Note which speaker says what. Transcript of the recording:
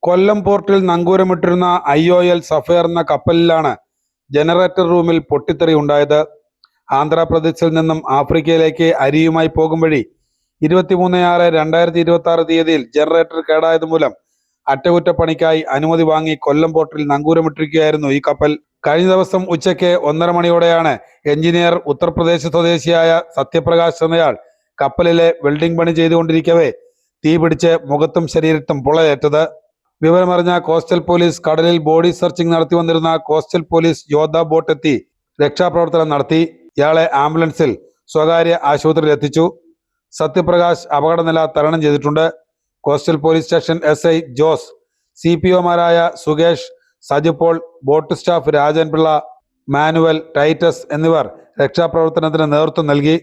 Speaker 1: കൊല്ലം പോർട്ടിൽ നങ്കൂരമിട്ടിരുന്ന IOL sapphire എന്ന കപ്പലിലാണ് generator റൂമിൽ പൊട്ടിത്തെറി ഉണ്ടായത്. ആന്ധ്രാപ്രദേശിൽ നിന്നും ആഫ്രിക്കയിലേക്ക് അരിയുമായി പോകും വഴി 23/6/2026 തീയതിയിൽ ജനറേറ്റർ കേടായത് മൂലം അറ്റകുറ്റപ്പണിക്കായി അനുമതി വാങ്ങി കൊല്ലം പോർട്ടിൽ നങ്കൂരമിട്ടിരിക്കുകയായിരുന്നു ഈ കപ്പൽ. കഴിഞ്ഞ ദിവസം ഉച്ചയ്ക്ക് 1:30 മണിയോടെയാണ് എഞ്ചിനീയർ ഉത്തർപ്രദേശ് സ്വദേശിയായ സത്യപ്രകാശ് എന്നയാൾ കപ്പലിലെ വെൽഡിംഗ് പണി ചെയ്തുകൊണ്ടിരിക്കവേ തീ പിടിച്ച് മുഖത്തും ശരീരത്തും പൊള്ളലേറ്റത്. വിവരമറിഞ്ഞ കോസ്റ്റൽ പോലീസ് കടലിൽ ബോഡി സെർച്ചിംഗ് നടത്തി വന്നിരുന്ന കോസ്റ്റൽ പോലീസ് യോദ്ധ ബോട്ട് എത്തി രക്ഷാപ്രവർത്തനം നടത്തി. ഇയാളെ ആംബുലൻസിൽ സ്വകാര്യ ആശുപത്രിയിൽ എത്തിച്ചു. സത്യപ്രകാശ് അപകടനില തരണം ചെയ്തിട്ടുണ്ട്. Coastal police station SI Jose, CPOമാരായ സുകേഷ്, സജിപോൾ, ബോട്ട് സ്റ്റാഫ് രാജൻ പിള്ള, മാനുവൽ, ടൈറ്റസ് എന്നിവർ രക്ഷാപ്രവർത്തനത്തിന് നേതൃത്വം നൽകി.